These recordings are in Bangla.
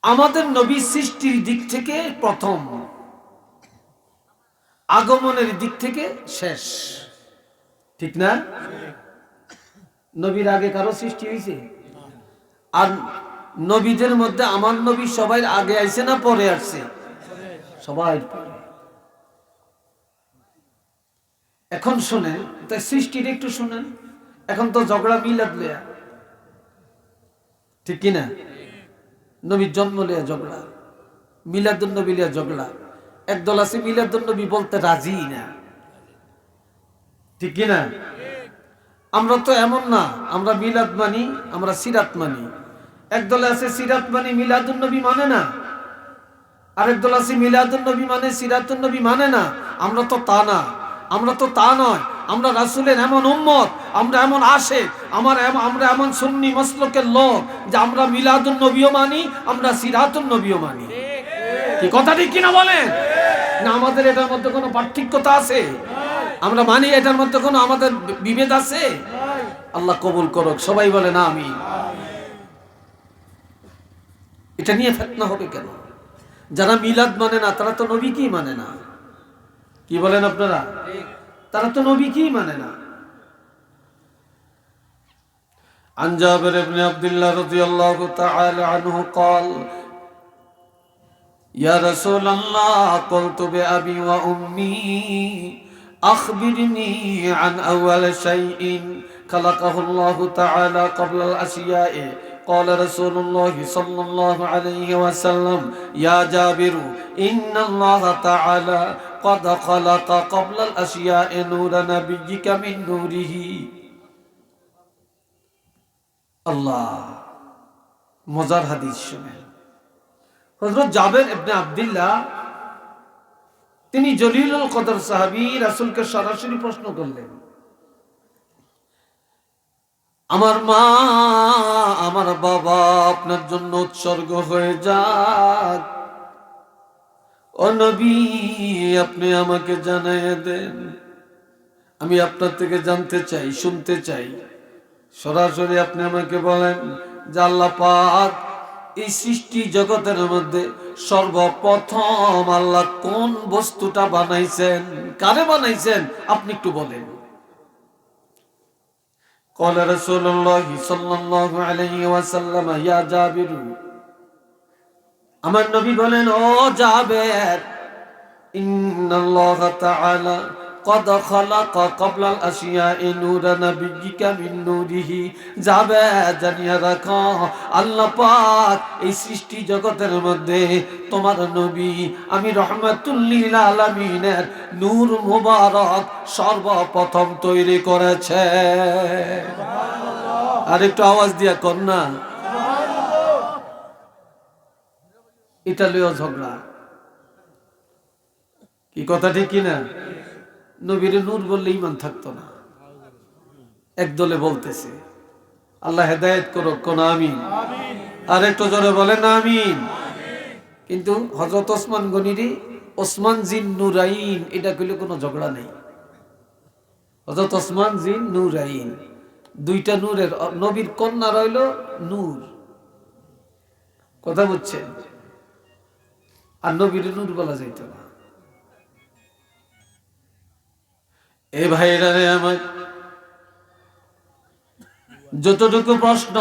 আমাদের নবী সৃষ্টির দিক থেকে প্রথম, আগমনের দিক থেকে শেষ, ঠিক না? নবীর আগে কারো সৃষ্টি হয়েছে? আর নবীদের মধ্যে আমার নবী সবাই আগে আইছে না পরে আসছে? সবাই পরে। এখন শোনেন, তাই সৃষ্টির একটু শোনেন। এখন তো ঝগড়া মিলাদ লিয়া, ঠিক কিনা? নবীর জন্ম লিয়া ঝগড়া, মিলাদুন নবী লিয়া ঝগড়া। একদল আছে মিলাদুন নবী বলতে রাজি না, ঠিক কিনা? আমরা তো এমন না, আমরা মিলাদ মানি, আমরা সিরাত মানি। একদল আছে সিরাত মানি, মিলাদুন নবী মানে না। আরেক দল আছে মিলাদুন নবী মানে, সিরাতুন নবী মানে না। আমরা তো তা না, আমরা তো তা নয়। আমরা রাসূলের এমন উম্মত, আমরা এমন আশিক, আমরা এমন সুন্নি মাসলকের লোক যে আমরা মিলাদুন নবীও মানি, আমরা সিরাতুন নবীও মানি। কি কথা ঠিক কিনা বলেন? না আমাদের এটার মধ্যে কোনো পার্থক্যতা আছে? আমরা মানি, এটার মধ্যে কোনো আমাদের বিভেদ আছে? আল্লাহ কবুল করুক, সবাই বলেন আমিন। এটা নিয়ে ফিতনা হবে কেন? যারা মিলাদ মানে না তারা তো নবী কি মানে না? কি বলেন আপনারা? তারা তো নবী কি মানে না। عن جابر بن عبد الله رضي الله تعالى عنه قال يا رسول الله قلت بأبي وأمي أخبرني عن أول شيء خلقه الله تعالى قبل الأشياء قال رسول الله صلى الله عليه وسلم يا جابر إن الله تعالى قد خلق قبل الأشياء نور نبيك من نوره الله মজার হাদিস শুনেন। হযরত জাবের ইবনে আব্দুল্লাহ তিনি জলিলুল কদর সাহাবী, রাসূলকে সরাসরি প্রশ্ন করলেন, আমার মা আমার বাবা আপনার জন্য উৎসর্গ হয়ে যাক, ও নবী আপনি আমাকে জানাইয়ে দেন, আমি আপনার থেকে জানতে চাই, শুনতে চাই। সরাসরি আপনি আমাকে বলেন যে আল্লাহ পাক এই সৃষ্টি জগতের মধ্যে সর্বপ্রথম আল্লাহ কোন বস্তুটা বানাইছেন, কারে বানাইছেন, আপনি একটু বলেন। قال رسول الله صلى الله عليه وسلم يا جابر আমার নবী বলেন, ও জাবের, ইন্নাল্লাহ তাআলা قد خلق قبل الاشياء نور نبيك من نوره জাবের জানিয়ে রাখো আল্লাহ পাক এই সৃষ্টি জগতের মধ্যে তোমার নবী আমি রহমাতুল লিল আলামিনের নূর মুবারক সর্বপ্রথম তৈরি করেছে। সুবহানাল্লাহ। আর একটু আওয়াজ দিয়া কর না। সুবহানাল্লাহ। এটা লইও ঝগড়া, কি কথা ঠিক কিনা? নবীর নূর বললে ঈমান থাকতো না। একদলে বলতেছে, আল্লাহ হেদায়েত করুক, কোন আমিন। আর একটু জোরে বলেন আমিন। কিন্তু হযরত ওসমান গনিরি ওসমান জিন নুরাইন এটা কইলে কোনো ঝগড়া নেই। হযরত ওসমান জিন নুরাইন, দুইটা নূরের, নবীর কন্যা রইল নূর, কথা বুঝছেন? আর নবীর নূর বলা যাইত না। এ ভাইরা রে আমার, যতটুকু প্রশ্ন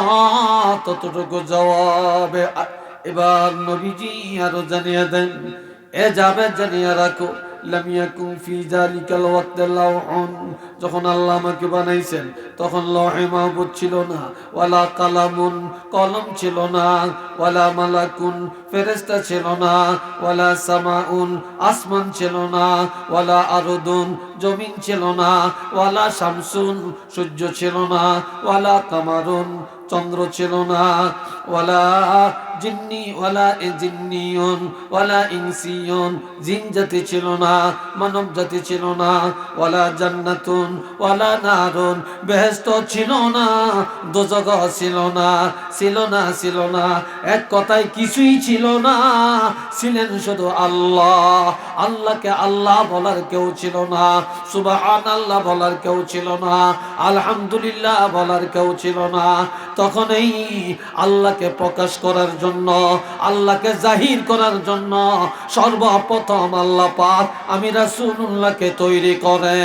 ততটুকু জবাবে। এবার নবীজি আরো জানিয়ে দেন, এ যাবে জানিয়ে রাখো লাম ইয়াকুন ফি যালিকাল ওয়াক্তি লাউহুন, যখন আল্লাহ আমাকে বানাইছেন তখন লৌহে মাহফুজ ছিল না, ওয়ালা কালামুন কলম ছিল না, ওয়ালা মালাকুন ফেরেশতা ছিল না, ওয়ালা সামাউন আসমান ছিল না, ওয়ালা আরদুন জমিন ছিল না, ওয়ালা শামসুন সূর্য ছিল না, ওয়ালা কামারুন চন্দ্র ছিল না, ওয়ালা জিন্নি ওয়ালা জিন্নিয়ুন ওয়ালা ইনসিয়ুন জিন জাতি ছিল না, মানব জাতি ছিল না, ওয়ালা জান্নাতুন ওয়ালা নারুন বেহেশত ছিল না, দোজখ ছিল না, ছিল না, ছিল না, এক কথায় কিছুই ছিল না, ছিলেন শুধু আল্লাহ। আল্লাহকে আল্লাহ বলার কেউ ছিল না, সুবহানাল্লাহ বলার কেউ ছিল না, আলহামদুলিল্লাহ বলার কেউ ছিল না। তখন এই আল্লাহকে প্রকাশ করার জন্য, আল্লাহকে জাহির করার জন্য সর্বপ্রথম আল্লাহ পাক আমি রাসূলুল্লাহকে তৈরি করে।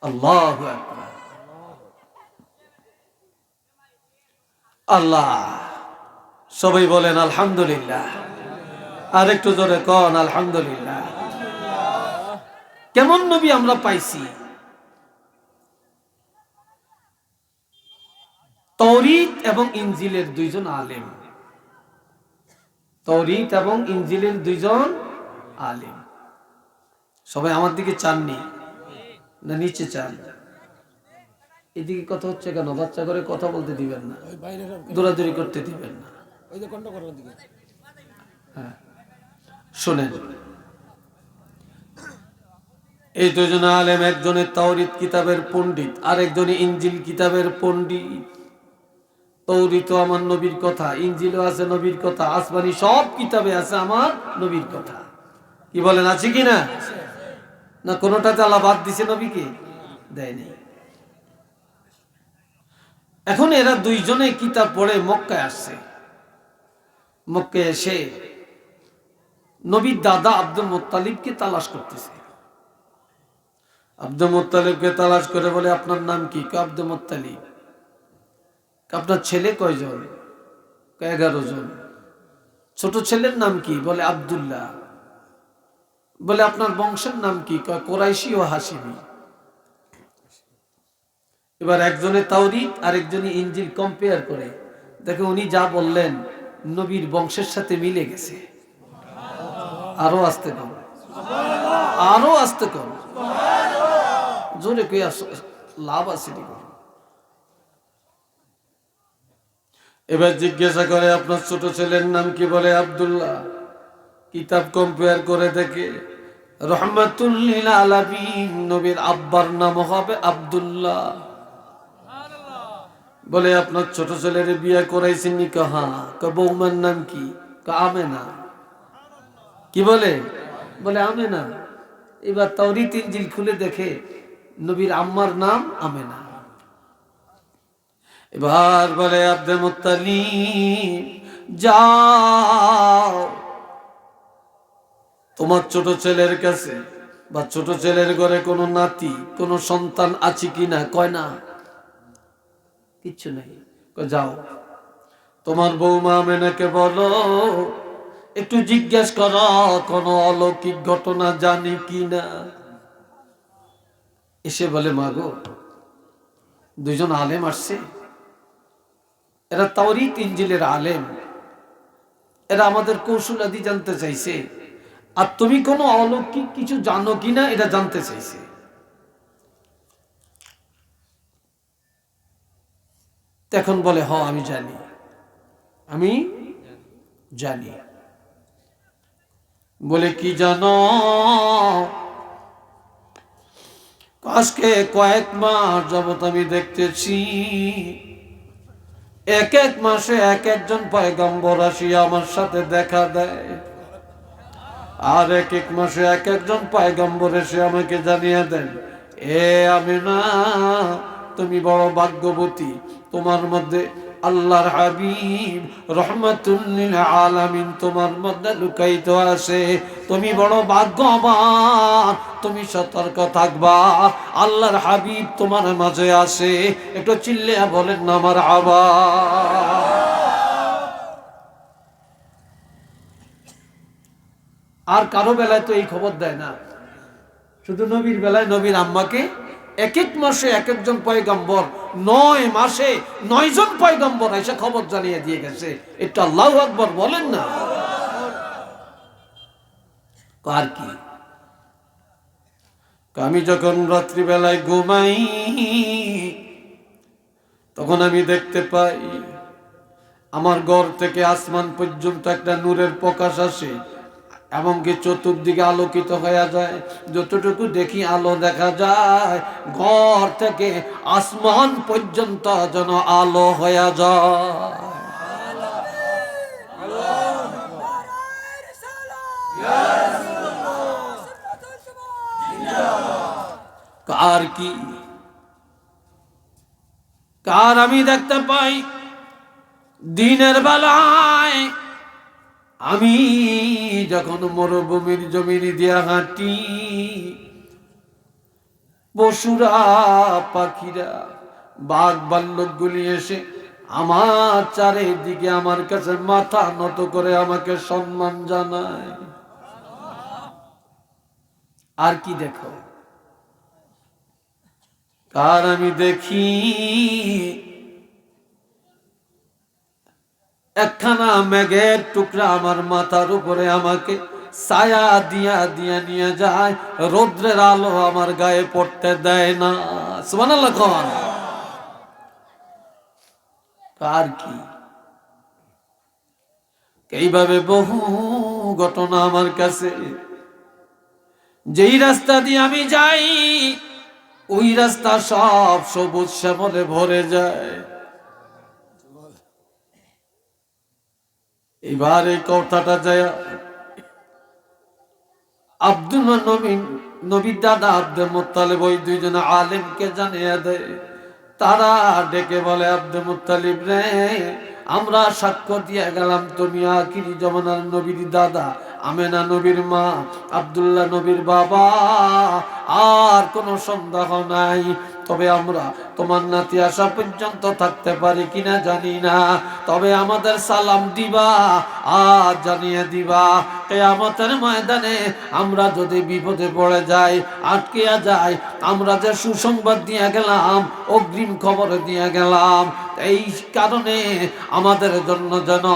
আল্লাহু আকবার। আল্লাহ, সবাই বলেন আলহামদুলিল্লাহ। আর একটু জোরে কোন আলহামদুলিল্লাহ। কেমন নবী আমরা পাইছি? তাওরীত এবং ইনজিলের দুইজন আলেম, তাওরীত এবং ইনজিলের দুইজন আলেম। সবাই আমার দিকে চাননি না নিচে চান? এদিকে কথা হচ্ছে কেন? বাচ্চা করে কথা বলতে দিবেন না, দৌড়াদৌড়ি করতে দিবেন না। হ্যাঁ, শোনেন, এই দুজন আলেম, একজনের তাওরীত কিতাবের পণ্ডিত, আরেকজনে ইনজিল কিতাবের পণ্ডিত। তাওরীত আমার নবীর কথা, ইনজিলও আছে নবীর কথা, আসমানি সব কিতাবে আছে আমার নবীর কথা। কি বলেন, আছে কি না? না কোনোটাতে আল্লাহ বাদ দিছে নবীকে? দেয়নি। এখন এরা দুইজনে কিতাব পড়ে মক্কায় আসছে। মক্কায় এসে নবীর দাদা আব্দুল মুত্তালিবকে তালাশ করতেছে। আব্দুল মুত্তালিবকে তালাশ করে বলে, আপনার নাম কি? Abdul Muttalib. আপনার ছেলে কয়জন? 11 জন। ছোট ছেলের নাম কি? বলে আব্দুল্লাহ। বলে আপনার বংশের নাম কি? কুরাইশি ও হাশিমি। এবার একজনে তাওরীত আর একজনে ইনজিল কম্পেয়ার করে দেখে উনি যা বললেন নবীর বংশের সাথে মিলে গেছে। আরো আস্তে কম, আরো আস্তে কম, জোরে কে লাভ আছে। এবার জিজ্ঞাসা করে, আপনার ছোট ছেলের নাম কি? বলে আব্দুল্লাহ। কিতাব কম্পেয়ার করে দেখে রহমাতুল লিল আলামিন নবীর আব্বার নাম হবে আব্দুল্লাহ। বলে আপনার ছোট ছেলের বিয়ে করাইছেন নি? হ্যাঁ। বৌমার নাম কি? আমেনা। কি বলে? বলে আমেনা। এবার তাওরীত ইনজিল খুলে দেখে নবীর আম্মার নাম আমেনা। এবার বলে আব্দুল মুত্তালিব, যাও তোমার ছোট ছেলের কাছে বা ছোট ছেলের ঘরে কোনো নাতি, কোনো সন্তান আছে কিনা? কয় না, কিচ্ছু নেই। যাও তোমার বৌমা আমেনাকে বলো, একটু জিজ্ঞেস করো কোনো অলৌকিক ঘটনা জানি কিনা। এসে বলে, মাগো, দুইজন আলেম আসছে, এরা তাওরীত ইনজিলের আলেম, এরা আমাদের কৌশলাদি জানতে চাইছে, আর তুমি কোনো অলৌকিক কিছু জানো কিনা এটা জানতে চাইছে। তখন বলে, হ আমি জানি, আমি জানি। বলে কি জানো? আজকে কয়েক মাস যাবত আমি দেখতেছি এক এক মাসে এক একজন পয়গম্বর আসিয়া আমার সাথে দেখা দেয়, আর এক এক মাসে এক একজন পয়গম্বর এসে আমাকে জানিয়ে দেন, এ আমিনা তুমি বড় ভাগ্যবতী, তোমার মধ্যে আল্লাহর হাবিব রহমাতুল লিল আলামিন তোমার মধ্যে লুকায়িত আছে, তুমি বড় ভাগ্যবান, তুমি সতর্ক থাকবা, আল্লাহর হাবিব তোমার মাঝে আছে। একটু চিল্লিয়া বলেন না মারহাবা। আর কারো বেলায় তো এই খবর দেয় না, শুধু নবীর বেলায় নবীর আম্মাকে এক এক মাসে এক একজন পয়গম্বর, 9 মাসে 9 জন পয়গম্বর এসে খবর জানিয়ে দিয়ে গেছে। এটা আল্লাহু আকবার বলেন না। আর কি, আমি যখন রাত্রিবেলায় ঘুমাই তখন আমি দেখতে পাই আমার ঘর থেকে আসমান পর্যন্ত একটা নূরের প্রকাশ আসে, এমনকি চতুর্দিকে আলোকিত হয়ে যায়। যতটুকু দেখি আলো দেখা যায়, ঘর থেকে আসমান পর্যন্ত যেন আলো হয়ে যায়। কার কি, কার আমি দেখতে পাই দিনের বেলায় আমি যখন মরুভূমির জমিন দিয়া হাঁটি, পশুরা পাখিরা বাঘ ভাল্লুকগুলি এসে আমার চারিদিকে আমার কাছে মাথা নত করে আমাকে সম্মান জানায়। আর কি দেখো, কার আমি দেখি একখানা মেঘের টুকরা আমার মাথার উপরে আমাকে ছায়া দিয়া দিয়া নিয়ে যায়, রৌদ্রের আলো আমার গায়ে পড়তে দেয় না। সুবহানাল্লাহ কোন। কার কি, এইভাবে বহু ঘটনা আমার কাছে। যেই রাস্তা দিয়ে আমি যাই ওই রাস্তা সব সবুজ শ্যামলে ভরে যায়। এবার এই কথাটা যায় আব্দুল্লাহ নবীর দাদা আব্দুল মুত্তালিব ওই দুইজন আলেমকে জানিয়ে দেয়। তারা ডেকে বলে, আব্দুল মুত্তালিব রে, আমরা সাক্ষ্য দিয়ে গেলাম তুমি আখিরি জমানার নবীর দাদা, আমেনা নবীর মা, আব্দুল্লাহ নবীর বাবা, আর কোনো সন্দেহ নাই। তবে আমরা তোমার নাতি আসা পর্যন্ত থাকতে পারি কিনা জানি না, তবে আমাদের সালাম দিবা আর জানিয়ে দিবা কিয়ামতের ময়দানে আমরা যদি বিপদে পড়ে যাই, আটকিয়া যাই, আমরা যে সুসংবাদ দিয়ে গেলাম, অগ্রিম খবর দিয়ে গেলাম, এই কারণে আমাদের জন্য যেন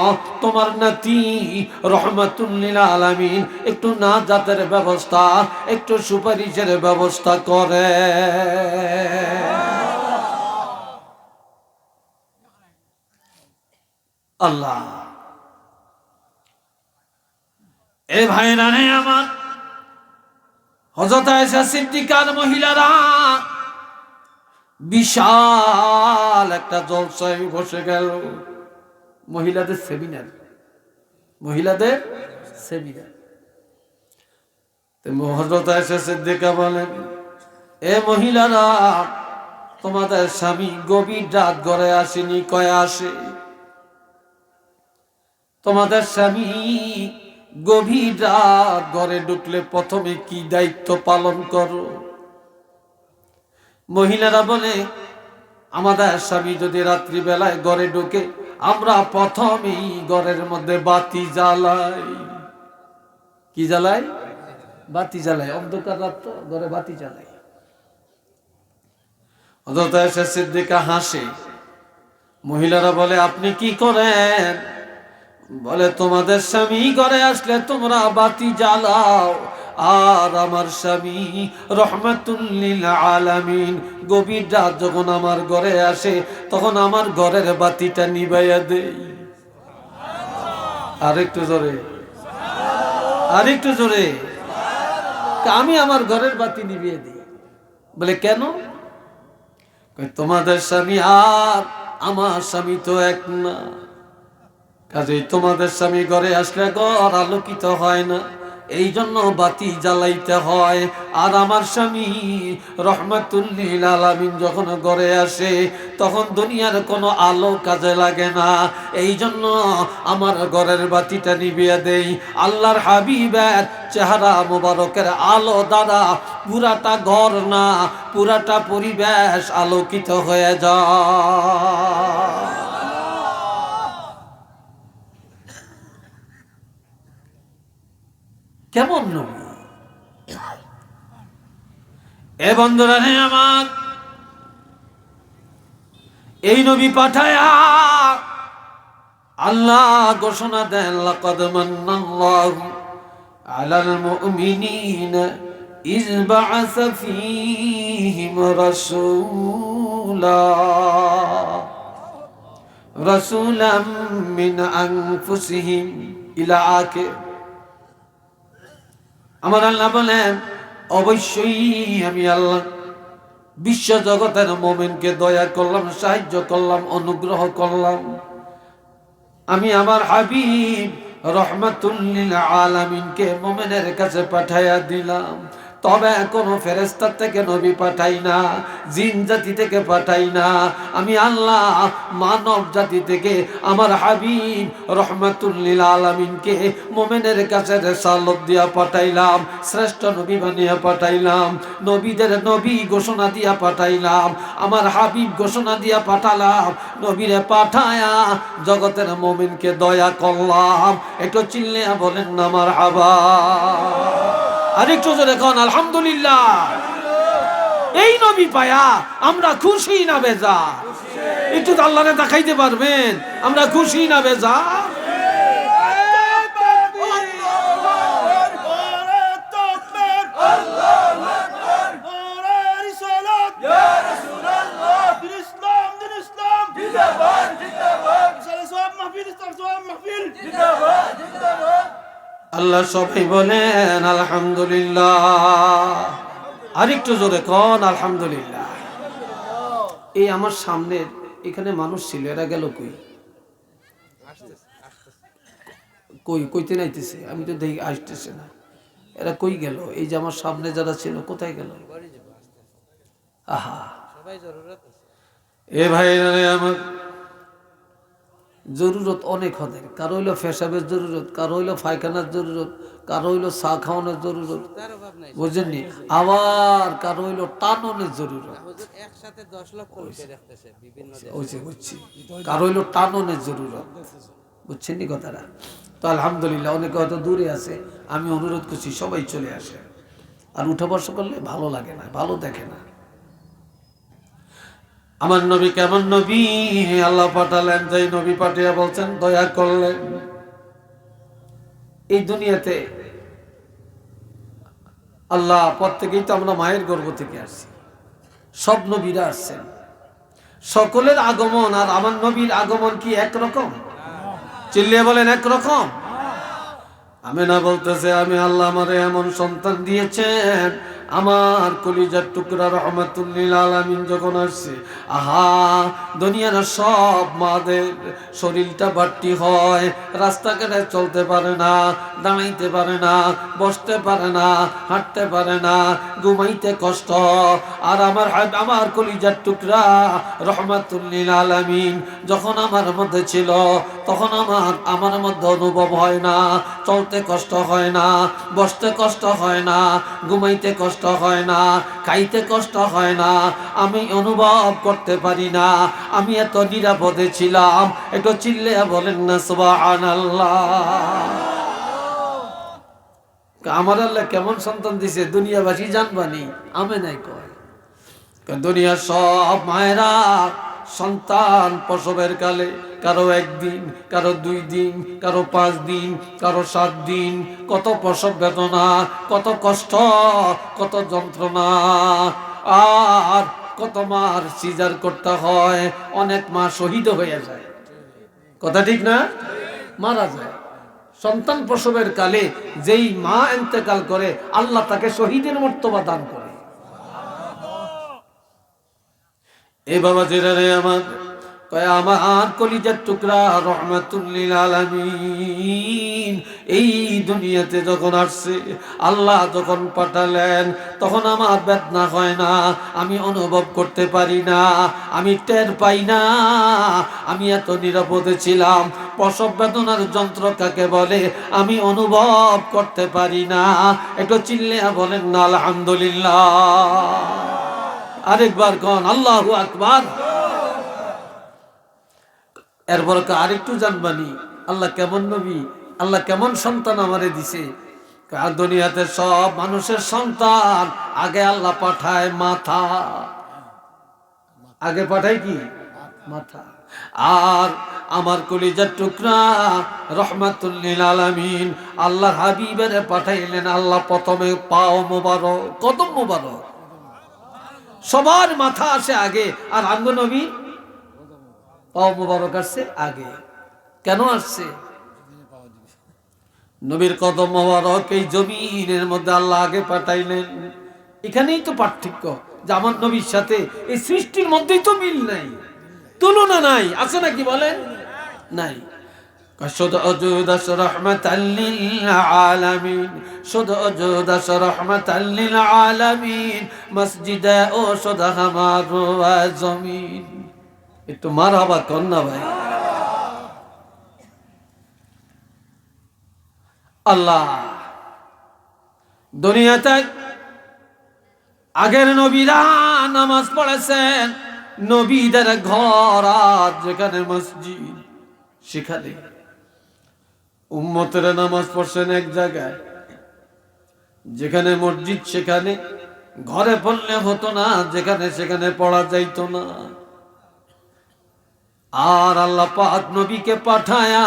তোমার নাতি রহমাতুল লিল আলামিন একটু নাজাতের ব্যবস্থা, একটু সুপারিশের ব্যবস্থা করে। আল্লাহ, এ ভাইরা রে আমার, হযরত আয়েশা সিদ্দিকার মহিলারা বিশাল একটা জলসায় বসে গেল। মহিলাদের সেমিনার, মহিলাদের সেমিনার। হযরত আয়েশা সিদ্দিকা বলেন, এ মহিলারা, তোমাদের স্বামী গভীর রাত ঘরে আসেনি, কয়ে আসে? তোমাদের স্বামী গভীর রাত ঘরে ঢুকলে প্রথমে কি দায়িত্ব পালন করো? মহিলারা বলে, আমাদের স্বামী যদি রাত্রি বেলায় ঘরে ঢুকে, আমরা প্রথমেই ঘরের মধ্যে বাতি জ্বালাই। কি জ্বালাই? বাতি জ্বালাই। অন্ধকার রাত তো, ঘরে বাতি জ্বালাই। হযরত আয়েশা সিদ্দিকা হাসে। মহিলারা বলে, আপনি কি করেন? বলে, তোমাদের স্বামী ঘরে আসলে তোমরা বাতি জ্বালাও, আর আমার স্বামী রহমাতুল লিল আলামিন গভীর রাত যখন আমার ঘরে আসে তখন আমার ঘরের বাতিটা নিভাইয়া দেই। আরেকটু জোরে, আরেকটু জোরে। আমি আমার ঘরের বাতি নিভিয়ে দিই। বলে, কেন? তোমাদের স্বামী আর আমার স্বামী তো এক না, কাজেই তোমাদের স্বামী ঘরে আসলে ঘর আলোকিত হয় না, এই জন্য বাতি জ্বালাইতে হয়। আর আমার স্বামী রহমাতুল লিল আলামিন যখন ঘরে আসে তখন দুনিয়ার কোনো আলো কাজে লাগে না, এই জন্য আমার ঘরের বাতিটা নিভিয়ে দেই। আল্লাহর হাবিবের চেহারা মুবারকের আলো দ্বারা পুরাটা ঘর না, পুরাটা পরিবেশ আলোকিত হয়ে যায়। কেমন নবী! এ বন্ধুরা হে আমার, এই নবী পাঠায়া আল্লাহ ঘোষণা দেন, লাকাদ মান্নাল্লাহু আলাল মুমিনিনা ইয বা'আসা ফীহিম রাসূলাম মিন আনফুসিহিম ইলা আখির। আমার আল্লাহ বলেন, অবশ্যই আমি আল্লাহ বিশ্ব জগতের মুমিনকে দয়া করলাম, সাহায্য করলাম, অনুগ্রহ করলাম। আমি আমার হাবিব রহমাতুল লিল আলামিনকে মুমিনের কাছে পাঠাইয়া দিলাম। তবে কোনো ফেরেশতা থেকে নবী পাঠাই না, জিন জাতি থেকে পাঠাই না, আমি আল্লাহ মানব জাতি থেকে আমার হাবিব রহমাতুল লিল আলামিনকে মুমিনের কাছে রিসালাত দিয়া পাঠাইলাম, শ্রেষ্ঠ নবী বানিয়ে পাঠাইলাম, নবীদের নবী ঘোষণা দিয়া পাঠাইলাম, আমার হাবিব ঘোষণা দিয়া পাঠালাম, নবীরে পাঠায়া জগতের মুমিনকে দয়া করলাম। একটু চিল্লিয়া বলেন না মারহাবা। আরেকটু জোরে কোন আলহামদুলিল্লাহ। এই নবী পায়া আমরা খুশি না বেজার? একটু আল্লাহরে দেখাইতে পারবেন আমরা খুশি না বেজার? আল্লাহ সবাই বলেন আলহামদুলিল্লাহ। আরেকটু জোরে কোন আলহামদুলিল্লাহ। এই আমার সামনে এখানে মানুষ ছিল, এরা গেল কই? কই কইতে নাইতেছে, আমি তো দেখি আসতেছে না, এরা কই গেল? এই যে আমার সামনে যারা ছিল কোথায় গেল? আহা এ ভাই আমার জরুরত অনেক হদের, কারো হইলো পেশাবের জরুরত, কারো হইলো পায়খানার জরুরত, কারো হইলো চা খাওয়ানোর জরুরত, বুঝেননি? আবার কারো হইলো টাননের জরুরত, কারো হইলো টাননের জরুরত, বুঝছেন নি কথাটা? তো আলহামদুলিল্লাহ অনেকে হয়তো দূরে আছে, আমি অনুরোধ করছি সবাই চলে আসে। আর উঠা বসা করলে ভালো লাগে না, ভালো দেখে না। আমার নবী কেমন নবী আল্লাহ পাঠালেন, যে নবী পাঠিয়ে বলছেন দয়া করলেন। এই দুনিয়াতে আল্লাহ প্রত্যেকেই তো আমরা মায়ের গর্ভ থেকে আসছি, সব নবীরা আসছেন, সকলের আগমন আর আমার নবীর আগমন কি একরকম? চিল্লিয়ে বলেন একরকম? আমেনা বলতেছে আমি আল্লাহ আমারে এমন সন্তান দিয়েছেন, আমার কলিজার টুকরা রহমাতুল লিল আলামিন যখন আসছে, আহা দুনিয়ার সব মাদের শরীরটা বাট্টি হয়, রাস্তাঘাটে চলতে পারে না, দাঁড়াইতে পারে না, বসতে পারে না, হাঁটতে পারে না, ঘুমাইতে কষ্ট। আর আমার কলিজার টুকরা রহমাতুল লিল আলামিন যখন আমার মধ্যে ছিল, তখন আমার মধ্যে অনুভব হয় না, চলতে কষ্ট হয় না, বসতে কষ্ট হয় না, ঘুমাইতে কষ্ট হয় না, খাইতে কষ্ট হয় না, আমি অনুভব করতে পারি না, আমি এত নিরাপদে ছিলাম। একটু চিল্লে বলেন না সুবহানাল্লাহ। আমার আল্লাহ কেমন সন্তান দিছে দুনিয়াবাসী জানবানি, আমি নাই কয়। দুনিয়ার সব মায়েরা সন্তান প্রসবের কালে কারো একদিন, কারো 2 দিন, কারো 5 দিন, কারো 7 দিন, কত প্রসব বেদনা, কত কষ্ট, কত যন্ত্রণা, আর কত মার সিজার করতে হয়, অনেক মা শহীদ হয়ে যায়। কথা ঠিক না? মারা যায়। সন্তান প্রসবের কালে যেই মা ইন্তেকাল করে আল্লাহ তাকে শহীদের মর্তবা দান করে। এ বাবা জেরারে আমার কলিজার টুকরা রহমাতুল লিল আলামিন এই দুনিয়াতে যখন আসছে, আল্লাহ যখন পাঠালেন, তখন আমার বেদনা হয় না, আমি অনুভব করতে পারি না, আমি টের পাই না, আমি এত নিরাপদে ছিলাম। প্রসব বেদনার যন্ত্র কাকে বলে আমি অনুভব করতে পারি না। একটু চিল্লে বলেন না আলহামদুলিল্লাহ। আরেকবার কোন আল্লাহু আকবার। এরপর আরেকটু জানবানি আল্লাহ কেমন নবী, আল্লাহ কেমন সন্তান আমারে দিছে। দুনিয়াতে সব মানুষের সন্তান আগে আল্লাহ পাঠায় মাথা, আগে পাঠায় কি? মাথা। আর আমার কলিজার টুকরা রহমাতুল লিল আলামিন আল্লাহ হাবিবের পাঠাইলেন, আল্লাহ প্রথমে পাও মোবারক, কদম মোবারক। সবার মাথা আসে আগে, আর আঙ্গ নবী পাও মোবারক আসছে আগে। কেন আসছে? নবীর কদম মোবারক এই জমিনের মধ্যে আল্লাহ আগে পাঠাইলেন। এখানেই তো পার্থক্য যে আমার নবীর সাথে এই সৃষ্টির মধ্যেই তো মিল নাই, তুলনা নাই, আছে নাকি বলেন? নাই। শুধু অজুদাস রহমাতাল লিল আলামিন, শুধু অজুদাস রহমাতাল লিল আলামিন, মসজিদে ও শুধু হামার জমিন। একটু মারহাবা কর না ভাই। আল্লাহ দুনিয়াতে আগের নবীরা নামাজ পড়েছেন, নবীদের ঘর আর যেখানে মসজিদ সেখানে, উম্মতেরা নামাজ পড়ছেন এক জায়গায়, যেখানে মসজিদ সেখানে, ঘরে পড়লে হতো না, যেখানে সেখানে পড়া যাইতো না। আর আল্লাহ পাক নবীকে পাঠায়া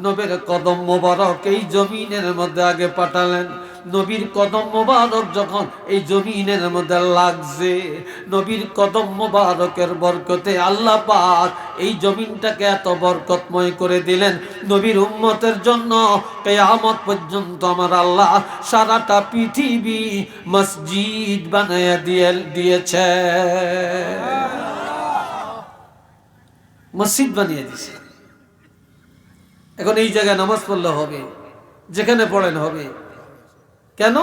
নবীর কদম মোবারক এই জমিনের মধ্যে আগে পাঠালেন। নবীর কদম মোবারক যখন এই জমিনের মধ্যে লাগছে, নবীর কদম মোবারকের বরকতে আল্লাহ পাক এই জমিনটাকে এত বরকতময় করে দিলেন। নবীর উম্মতের জন্য কিয়ামত পর্যন্ত আমার আল্লাহ সারাটা পৃথিবী মসজিদ বানায়া দিয়েছে, মসজিদ বানিয়ে দিয়েছে। এখন এই জায়গায় নামাজ পড়লে হবে, যেখানে পড়েন হবে। কেন?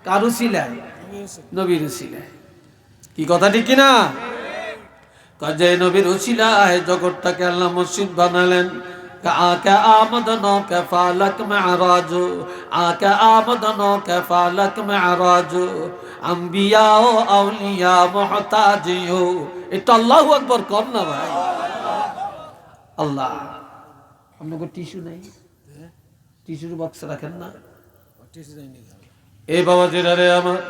কারু ছিলেন নবীর উসিলায়। কি কথা ঠিক কিনা? কাজে নবীর উসিলায় জগৎটাকে আল্লাহ মসজিদ বানালেন। আকা আমদনো কে ফালক মেরাজ, আকা আমদনো কে ফালক মেরাজ, আম্বিয়া ও আউলিয়া মুহতাজিও। এটা আল্লাহু আকবার কর না ভাই। আল্লাহ, আপনাকে টিস্যু নেই? টিস্যুর বক্স রাখেন না? এই বাবা জেরারে আমার,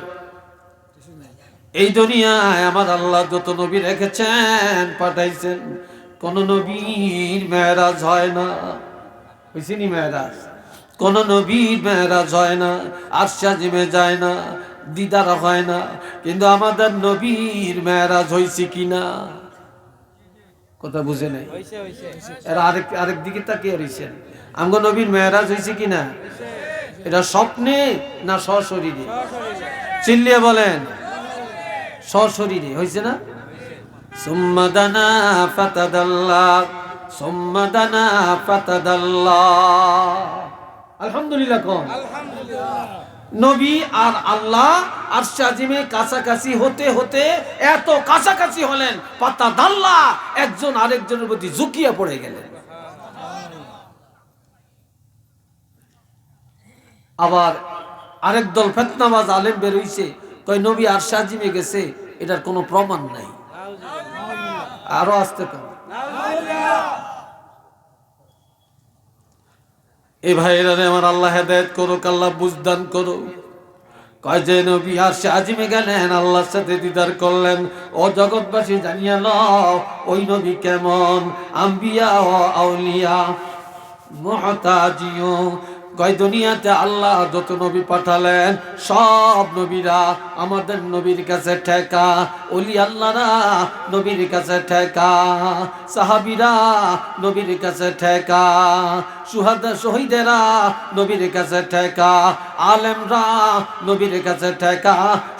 এই দুনিয়ায় আমার আল্লাহ যত নবী রেখেছেন পাঠাইছেন, কোন নবীর মেরাজ হয় না। হয়েছেনি মেরাজ? কোন নবীর মেরাজ হয় না, আরশে আজিমে যায় না, দিদার হয় না। কিন্তু আমাদের নবীর মেরাজ হয়েছে কিনা? কথা বুঝে নাই। এর আরেক দিকে তাকিয়ে রয়েছেন। আমগো নবীর মেরাজ হয়েছে কিনা? এটা স্বপ্নে না সশরীরে? চিল্লিয়ে বলেন। সশরীরে হয়েছে না? সুম্মা দানা ফাতাদাল্লাহ, সুম্মা দানা ফাতাদাল্লাহ। আলহামদুলিল্লাহ কোন? নবী আর আল্লাহ আরশে আজিমে কাছাকাছি হতে হতে এত কাছাকাছি হলেন, ফাতাদাল্লাহ, একজন আরেকজনের প্রতি ঝুঁকিয়ে পড়ে গেলেন। আবার আরেক দল ফিতনাবাজ আলেম বের হইছে, কয় নবী আরশে আজিমে গেছে, এটার কোনো প্রমাণ নাই। আরো আসতে কর। এই ভাইরা আমার আল্লাহ হেদায়েত করুক, আল্লাহ বুঝদান করুক। কয় যে নবী আরশে আজিমে গেলেন, আল্লাহর সাথে দিদার করলেন। ও জগৎবাসী জানিয়ে লও ওই নবী কেমন। আম্বিয়া ও আউলিয়া মুহতাজিও। কয় দুনিয়াতে আল্লাহ যত নবী পাঠালেন সব নবীরা আমাদের নবীর কাছে ঠেকা, ওলি আল্লাহরা নবীর কাছে ঠেকা, সাহাবীরা নবীর কাছে ঠেকা, সুহাদা শহীদেরা নবীর কাছে ঠেকা, আলেমরা নবীর কাছে ঠেকা,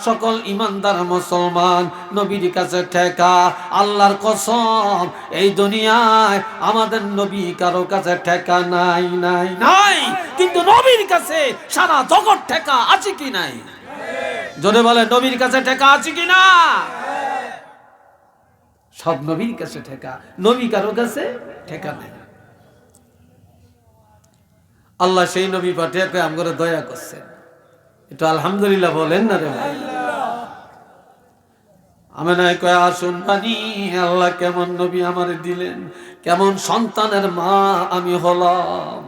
সকল ইমানদার মুসলমান নবীর কাছে ঠেকা। আল্লাহর কসম, এই দুনিয়ায় আমাদের নবী কারো কাছে ঠেকা নাই, নাই, নাই। কিন্তু নবীর কাছে সারা জগৎ ঠেকা আছে কি নাই? জোরে বলে, নবীর কাছে ঠেকা আছে কি না? সব নবীর কাছে ঠেকা, নবী কারো কাছে ঠেকা নাই। আল্লাহ সেই নবী পাঠিয়ে কয় আমগরে দয়া করছেন। একটু আলহামদুলিল্লাহ বলেন না রে ভাই। আমি নাই কয় আসুন পানি, আল্লাহ কেমন নবী আমারে দিলেন, কেমন সন্তানের মা আমি হলাম।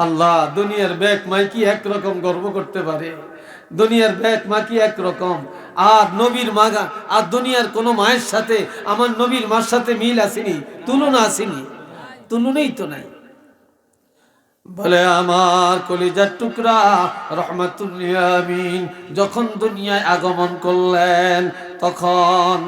আল্লাহ দুনিয়ার ব্যাক মাই কি একরকম গর্ব করতে পারে? দুনিয়ার ব্যাক মা কি একরকম, আর নবীর মাগা আর দুনিয়ার কোন মায়ের সাথে আমার নবীর মার সাথে মিল আসেনি, তুলনা আসেনি, তুলনাই তো নাই। বলে আমার কলিজার টুকরা রহমাতুল লিল আলামিন যখন দুনিয়ায় আগমন করলেন, তখন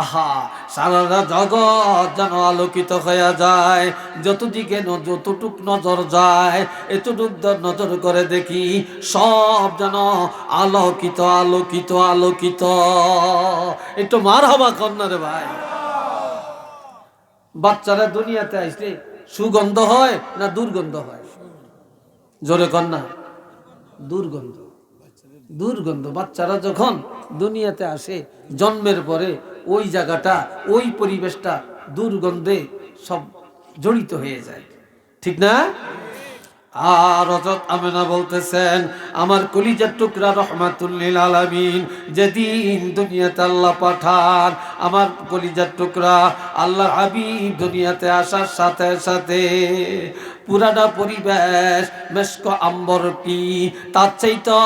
আহা সারা জগৎ যেন আলোকিত হয়ে যায়। যতদিকে যতটুক নজর যায়, এতটুক নজর করে দেখি সব যেন আলোকিত, আলোকিত, আলোকিত। একটু মারহাবা কর না রে ভাই। বাচ্চারা দুনিয়াতে আসলে সুগন্ধ হয় না দুর্গন্ধ হয়? জোরে কর না। দুর্গন্ধ। দুর্গন্ধ। বাচ্চারা যখন দুনিয়াতে আসে জন্মের পরে ওই জায়গাটা, ওই পরিবেশটা দুর্গন্ধে সব জড়িত হয়ে যায়, ঠিক না? আর হযরত আমেনা বলতেছেন, আমার কলিজার টুকরা রহমাতুল লিল আলামিন যেদিন দুনিয়াতে আল্লাহ পাঠান, আমার কলিজার টুকরা আল্লাহর হাবিব দুনিয়াতে আসার সাথে সাথে পুরাটা পরিবেশ মেশক আম্বর কি, তার চাইতে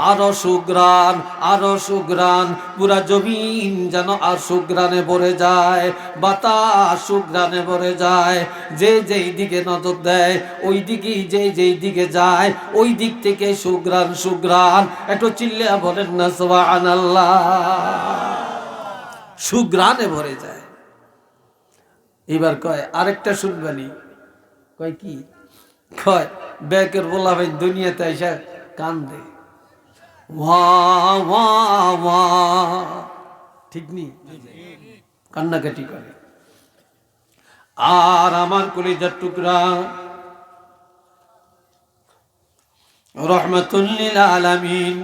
আরো সুগ্রাণ, আরো সুগ্রাণ। পুরা জমিন যেন আর সুগ্রাণে ভরে যায়, বাতাস সুগ্রাণে ভরে যায়। যে যেই দিকে নজর দেয় ওই দিকেই, যেই দিকে যায় ওই দিক থেকে সুগ্রাণ সুগ্রাণ। একটু চিল্লিয়া বলেন না সুবহানাল্লাহ। সুগ্রাণে ভরে যায়। এবার কয় আরেকটা শুনবানি। কয় কি? কয় ব্যাকের বলা ভাই দুনিয়াতে এসে কান্দে, ওয়া ওয়া ওয়া, ঠিক নি? কান্নাকাটি করে। আর আমার কলিজার টুকরা রহমাতুল লিল আলামিন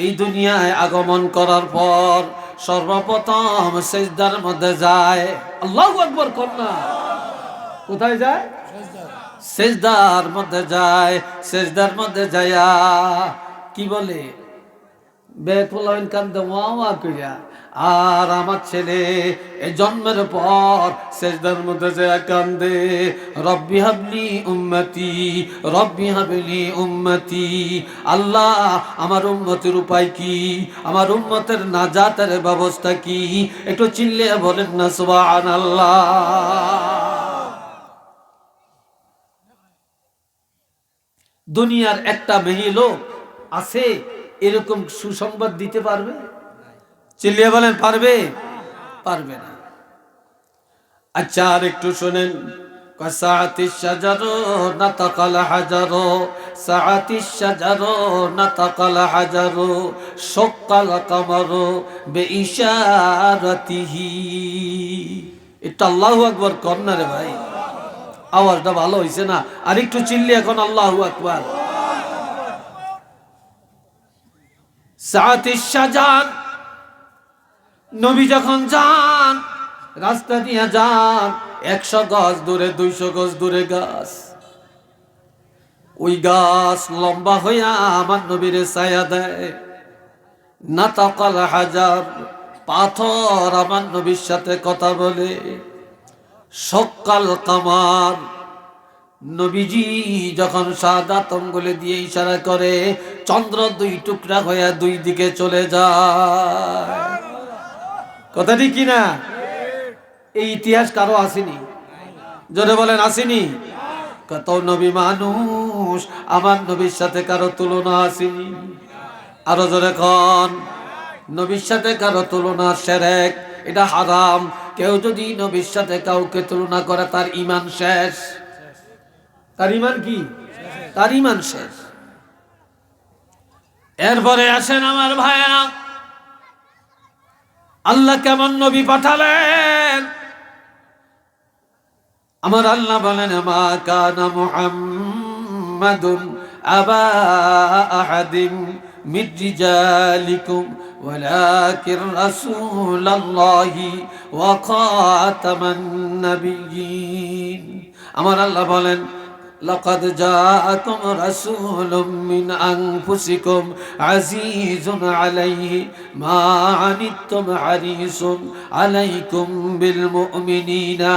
এই দুনিয়ায় আগমন করার পর সর্বপ্রথম সিজদার মধ্যে যায়। আল্লাহু আকবার কন্যা। কোথায় যায়? সিজদার মধ্যে যায়। সিজদার মধ্যে যায়া কি বলে? বেফুলাইন কান্দে ওয়া ওয়া কইরা। আর আমার ছেলে এই জন্মের পর সিজদার মধ্যে যায় কান্দে, রব্বি হাবলি উম্মতি, রব্বি হাবলি উম্মতি। আল্লাহ আমার উম্মতের উপায় কি? আমার উম্মতের নাজাতের ব্যবস্থা কি? একটু চিল্লিয়ে বলেন না সুবহানাল্লাহ। দুনিয়ার একটা মেয়ে লোক আছে এরকম সুসংবাদ দিতে পারবে? চিল্লিয়ে বলেন পারবে? পারবে না। আচ্ছা আর একটু শোনেন, সাআতিশ শাজারু নাতাকাল হাজারু, সাআতিশ শাজারু নাতাকাল হাজারু, শাক্কাল কামারু বিইশারাতিহি। এটা আল্লাহু আকবার কর না রে ভাই, আওয়াজটা ভালো হইছে না? আর একটু চিল্লি এখন আল্লাহু আকবার। সাআতিশ শাজার, নবী যখন যান রাস্তা দিয়ে যান, 100 গজ দূরে 200 গজ দূরে গাছ, ওই গাছ লম্বা হইয়া আমার নবীর ছায়া দেয়। নাতাকাল হাজার, পাথর আমার নবীর সাথে কথা বলে। শাক্কাল কামার, নবীজি যখন শাহাদাত আঙ্গুলে দিয়ে ইশারা করে চন্দ্র 2 টুকরা হয়ে 2 দিকে চলে যায়। কথা ঠিক কিনা? এই ইতিহাস কারো আসেনি? জোরে বলেন আসেনি? কত নবী মানুষ, আমার নবীর সাথে কারো তুলনা আসেনি? আরো জোরে কোন, নবীর সাথে কারো তুলনা শিরক, এটা হারাম। কেউ যদি নবীর সাথে কাউকে তুলনা করে তার ঈমান শেষ। তার ঈমান কি? তার ঈমান শেষ। এরপরে আসেন আমার ভাইরা, আল্লাহ কেমন নবী পাঠালেন? আমার আল্লাহ বলেন, মা কানা মুহাম্মাদুন আবা আহাদিন মির রিজালিকুম ওয়ালাকিন রাসূলুল্লাহি ওয়া খাতামান নাবিয়্যিন। আমার আল্লাহ বলেন, লাকাদ জাআকুম রাসূলুম মিন আনফুসিকুম আজিজুন আলাইহি মা আনিতুম হারিসুন আলাইকুম বিল মুমিনিনা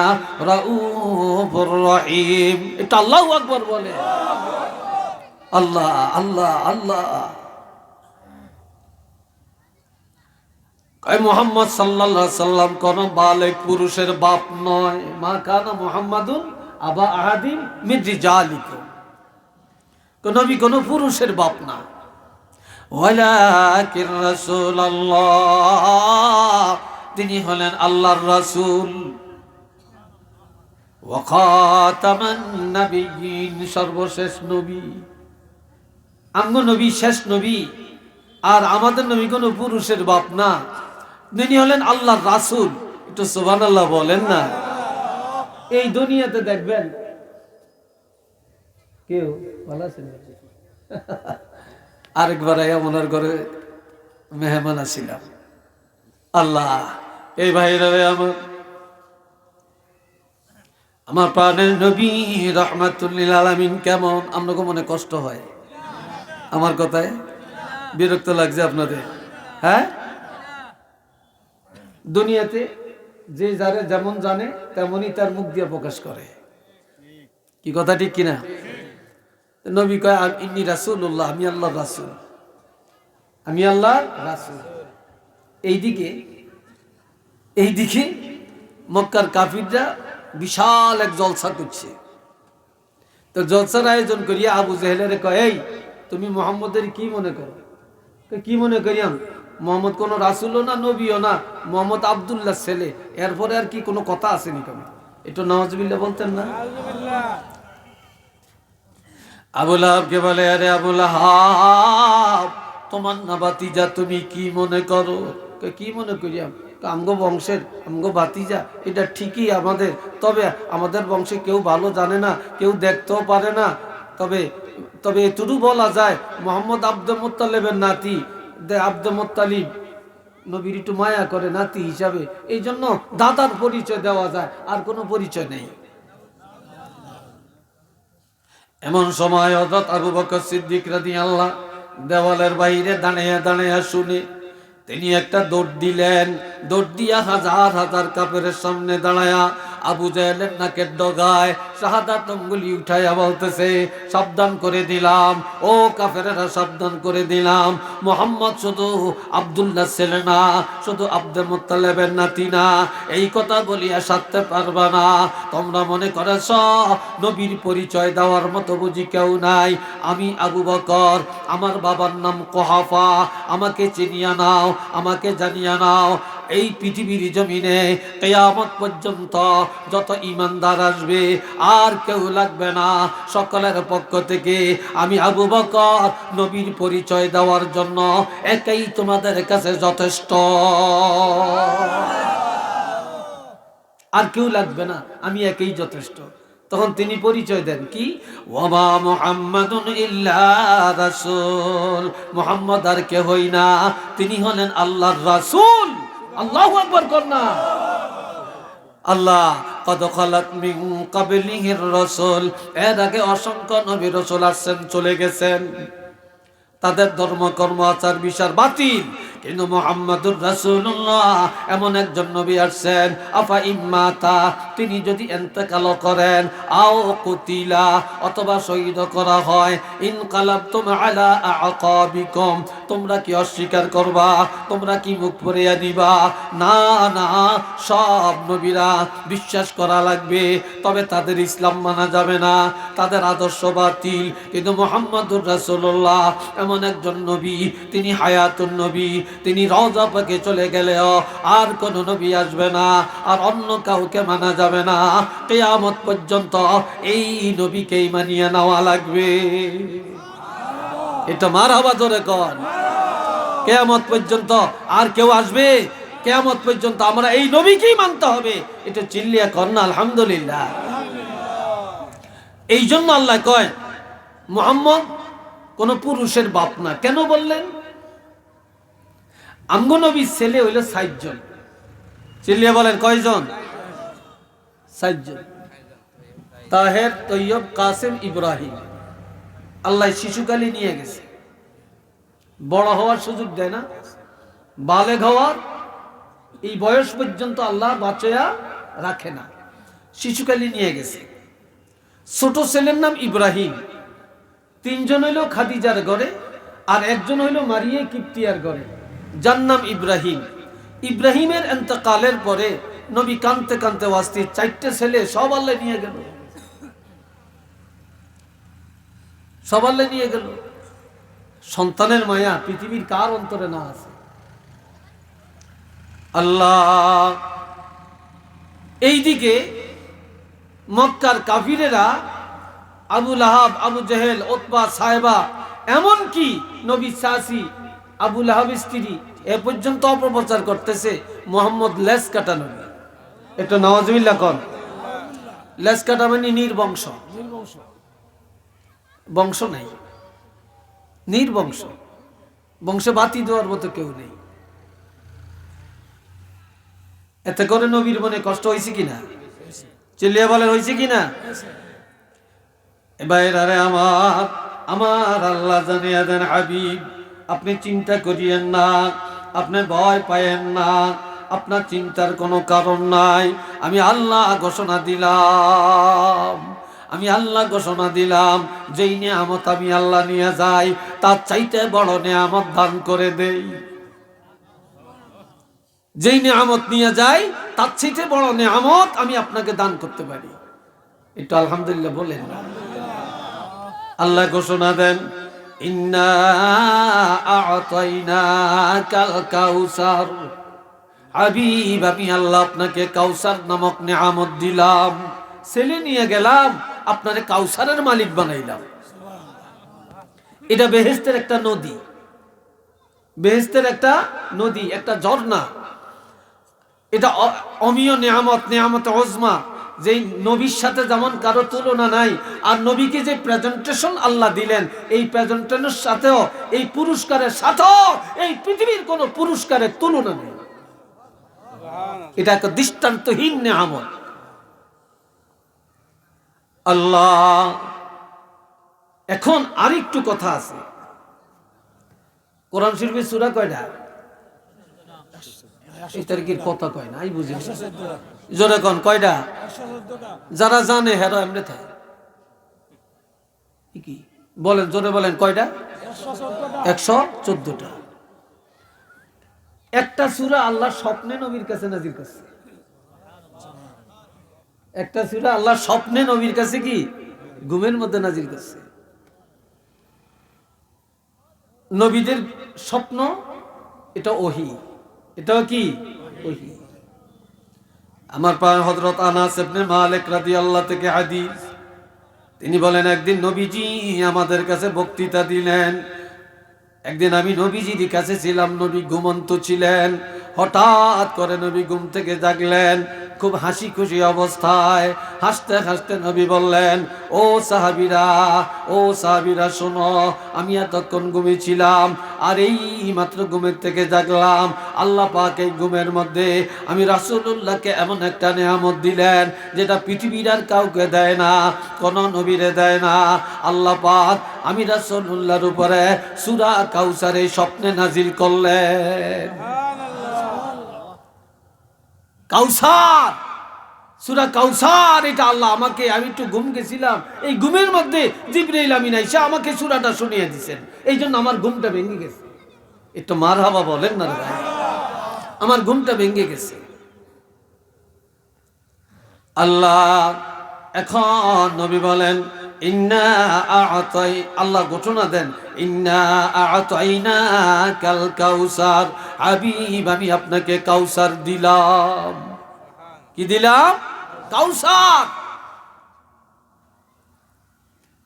রাউফুর রহিম। এটা আল্লাহু আকবার বলে। আল্লাহ আল্লাহ আল্লাহ। কয় মুহাম্মদ সাল্লাল্লাহু আলাইহি সাল্লাম কোন বালেক পুরুষের বাপ নয়। মা কানা মুহাম্মাদুন আবা আহাদিন মির রিজালিকুম, কোন নবী কোন পুরুষের বাপ না। ওয়ালাকিন রাসূলুল্লাহ, তিনি হলেন আল্লাহর রাসূল। ওয়া খাতামান নাবিয়্যিন, সর্বশেষ নবী। আমগো নবী শেষ নবী, আর আমাদের নবী কোন পুরুষের বাপ না, তিনি হলেন আল্লাহর রাসূল। একটু সুবহানাল্লাহ বলেন না। এই দুনিয়াতে দেখবেন কেউ ভালো আছেন? আরেকবার ওনার ঘরে মেহমান আসিলাম। আল্লাহ, এই ভাইরা আমার প্রাণের নবী রাহমাতুল্লিল আলামিন কেমন? আপনাকে মনে কষ্ট হয় আমার কথায়? বিরক্ত লাগছে আপনাদের? হ্যাঁ, দুনিয়াতে যে যারে যেমন জানে তেমনই তার মুখ দিয়ে প্রকাশ করে। কি কথা ঠিক কিনা? নবী কয় ইন্নী রাসূলুল্লাহ, আমি আল্লাহর রাসূল, আমি আল্লাহর রাসূল। এইদিকে মক্কার কাফিররা বিশাল এক জলসা করছে। তো জলসার আয়োজন করিয়া আবু জেহেলের কয়, এই তুমি মুহাম্মদের কি মনে করো? কি মনে করিয়াম? মোহাম্মদ কোন রাসূলও না, নবীও না, মোহাম্মদ আব্দুল্লাহ ছেলে, এরপরে আর কি কোনো কথা আসেনি? কেমন একটু নাউজুবিল্লাহ বলতেন না? আবু লাহাবকে বলে, আরে আবু লাহাব, তোমার না ভাতিজা, তুমি কি মনে করো? কি মনে করিয়াম? আমগো বংশের আমগো ভাতিজা, এটা ঠিকই আমাদের, তবে আমাদের বংশে কেউ ভালো জানে না, কেউ দেখতেও পারে না। তবে তবে এটুকু বলা যায়, মোহাম্মদ আব্দুল মুত্তালিবের নাতি, আব্দুল মুত্তালিব নবীর একটু মায়া করে নাতি হিসাবে, এই জন্য দাদার পরিচয় দেওয়া যায়, আর কোনো পরিচয় নেই। এমন সময় হযরত আবু বকর সিদ্দিক রাদিয়াল্লাহু দেওয়ালের বাইরে দাঁড়িয়ে দাঁড়িয়ে শুনে তিনি একটা দৌড় দিলেন। দৌড় দিয়া হাজার হাজার কাফেরের সামনে দাঁড়ায়া আবু জাহেলের নাকের ডগায় শাহাদাত আঙ্গুলি উঠাইয়া বলতেছে, সাবধান করে দিলাম ও কাফেরেরা, সাবধান করে দিলাম, মুহাম্মদ শুধু আব্দুল্লাহ ছেলে না, শুধু আব্দুল মুত্তালিবের নাতি না, এই কথা বলিয়া সারতে পারবা না। তোমরা মনে করেছ নবীর পরিচয় দেওয়ার মতো বুঝি কেউ নাই? আমি আবু বকর, আমার বাবার নাম কুহাফা, আমাকে চিনিয়া নাও, আমাকে জানিয়া নাও। এই পৃথিবীর জমিনে কিয়ামত পর্যন্ত যত ঈমানদার আসবে আর কেউ লাগবে না, সকলের পক্ষ থেকে আমি আবু বকর নবীর পরিচয় দেওয়ার জন্য একাই তোমাদের কাছে যথেষ্ট, আর কেউ লাগবে না, আমি একাই যথেষ্ট। তখন তিনি পরিচয় দেন কি, ওয়া মুহাম্মাদুন ইল্লা রাসূল, মুহাম্মদ আর কেহই না, তিনি হলেন আল্লাহর রাসূল। আল্লাহু আকবার কন্যা। আল্লাহ কদ খালাত মিন ক্বাবলিহির রাসূল, এর আগে অসংখ্য নবী রাসূল আসছেন, চলে গেছেন, তাদের ধর্ম কর্ম আচার বিচার বাতিল, কিন্তু মুহাম্মাদুর রাসূলুল্লাহ এমন একজন নবী আসছেন, আফা ইম্মাতা, তিনি যদি ইন্তেকাল করেন, আও কুতিলা, অথবা শহীদ করা হয়, ইনকালাবতুম আলা আকাবিকুম, তোমরা কি অস্বীকার করবা? তোমরা কি মুখ ফিরিয়ে দিবা? না না, সব নবীরা বিশ্বাস করা লাগবে, তবে তাদের ইসলাম মানা যাবে না, তাদের আদর্শ বাতিল। কিন্তু মুহাম্মাদুর রাসূলুল্লাহ এমন একজন নবী, তিনি হায়াতুন নবী, তিনি রওজা পাকে চলে গেলেও আর কোন নবী আসবে না, আর অন্য কাউকে মানা যাবে না, কিয়ামত পর্যন্ত এই নবীকেই মানিয়ে নেওয়া লাগবে। এটা মারহাবা জোরে কর। কিয়ামত পর্যন্ত আর কেউ আসবে? কিয়ামত পর্যন্ত আমরা এই নবীকেই মানতে হবে। এটা চিল্লিয়া কর না আলহামদুলিল্লাহ। এই জন্য আল্লাহ কয় মুহাম্মদ কোন পুরুষের বাপ না। কেন বললেন? আমগো নবীর ছেলে হইল ৬০ জন। চিল্লিয়া বলেন কয়জন? ৬০ জন। তাহের, তৈয়ব, কাসেম, ইব্রাহিম। আল্লাহ শিশুকালে নিয়ে গেছে, বড় হওয়ার সুযোগ দেয় না, বালেগ হওয়ার এই বয়স পর্যন্ত আল্লাহ বাঁচায়া রাখে না, শিশুকালে নিয়ে গেছে। ছোট ছেলের নাম ইব্রাহিম, ৩ জন হইল খাদিজার ঘরে, আর একজন হইল মারিয়া কিপ্তিয়ার ঘরে, যার নাম ইব্রাহিম। ইব্রাহিমের ইন্তেকালের পরে নবী কানতে কানতে অস্থির, ৪টে ছেলে সব আল্লাহ নিয়ে গেল, সব আল্লাহ নিয়ে গেল। সন্তানের মায়া পৃথিবীর কার অন্তরে না আছে? আল্লাহ। এইদিকে মক্কার কাফিরেরা আবু লাহাব, আবু জেহেল, উতবা, সাহেবা, এমনকি নবী চাচী আবু লাহাবের স্ত্রী এ পর্যন্ত অপপ্রচার করতেছে মুহাম্মদ লেজ কাটা নবী। একটু নাউজুবিল্লাহ কর। লেজ কাটা মানে নির্বংশ। বংশ নাই, নির্বংশ, বংশে বাতি দেওয়ার মতো কেউ নেই। এতে করে নবীর মনে কষ্ট হয়েছে কিনা? চিল্লিয়া বলেন হয়েছে কিনা? ভাইরা আমার, আমার আল্লাহ জানিয়ে দেন, হাবিব আপনি চিন্তা করিয়েন না, আপনি ভয় পায়েন না, আপনার চিন্তার কোনো কারণ নাই। আমি আল্লাহ ঘোষণা দিলাম, আমি আল্লাহ ঘোষণা দিলাম, যেই নিয়ামত আমি আল্লাহ নিয়ে যাই তার চাইতে বড় নিয়ামত দান করে দেই। যেই নিয়ামত নিয়ে যাই তার চাইতে বড় নিয়ামত আমি আপনাকে দান করতে পারি। একটু আলহামদুলিল্লাহ বলেন। আল্লাহ ঘোষণা দেন, ইন্না আ'তাইনাকাল কাউসার, হাবিব আমি আল্লাহ আপনাকে কাউসার নামক নিয়ামত দিলাম, ছেলে নিয়ে গেলাম, আপনারে কাউসারের মালিক বানাইলাম। এটা বেহেশতের একটা নদী, বেহেশতের একটা নদী, একটা ঝর্ণা। এটা অমীয় নিয়ামত, নিয়ামত ওজমা, যেই নবীর সাথে যেমন কারো তুলনা নাই। আর নবীকে যে প্রেজেন্টেশন আল্লাহ দিলেন, এই প্রেজেন্টেশনের সাথেও, এই পুরস্কারের সাথেও এই পৃথিবীর কোনো পুরস্কারের তুলনা নেই। এটা একটা দৃষ্টান্তহীন নিয়ামত। আল্লাহ, এখন আরেকটু কথা আছে। কোরআন শরীফের সূরা কয়টা? এই তারিখের কথা কয় না, আমি বুঝি জোরে কোন কয়টা? যারা জানে হেরা এমনি থাকে কি বলেন, জোরে বলেন কয়টা? 114টা। একটা সূরা আল্লাহ স্বপ্নে নবীর কাছে নাজিল করছে, একটা সূরা আল্লাহ স্বপ্নে নবীর কাছে কি ঘুমের মধ্যে নাজিল করছে। নবীদের স্বপ্ন এটা ওহী, এটাও কি ওহী। আমার পায় হযরত আনাস ইবনে মালিক রাদিয়াল্লাহু থেকে হাদিস, তিনি বলেন একদিন নবীজি আমাদের কাছে বক্তৃতা দিলেন। একদিন আমি নবীজির কাছে ছিলাম, নবী ঘুমন্ত ছিলেন। হঠাৎ করে নবী ঘুম থেকে জাগলেন খুব হাসি খুশি অবস্থায়। হাসতে হাসতে নবী বললেন, ও সাহাবীরা, ও সাহাবীরা শোনো, আমি এতক্ষণ ঘুমিয়েছিলাম আর এই মাত্র ঘুমের থেকে জাগলাম। আল্লাহ পাক এই ঘুমের মধ্যে আমি রাসূলুল্লাহকে এমন একটা নিয়ামত দিলেন যেটা পৃথিবীর আর কাউকে দেয় না, কোন নবীরে দেয় না। আল্লাহ পাক আমি রাসূলুল্লাহর উপরে সূরা কাউসারে স্বপ্নে নাজিল করলেন। কাউসার, সূরা কাউসার, এটা আল্লাহ আমাকে, আমি একটু ঘুম গেছিলাম, এই ঘুমের মধ্যে জিবরাইল আমিন আইসা আমাকে সূরাটা শুনিয়ে দিয়েছেন, এই জন্য আমার ঘুমটা ভেঙে গেছে। একটু মারহাবা বলেন না ভাই, আমার ঘুমটা ভেঙে গেছে। আল্লাহ এখন নবী বলেন, ইন্না আ'তাই, আল্লাহ ঘোষণা দেন, ইন্না আ'তাইনাকাল কাউসার, হাবিব আমি আপনাকে কাউসার দিলাম। কি দিলাম? কাউসার।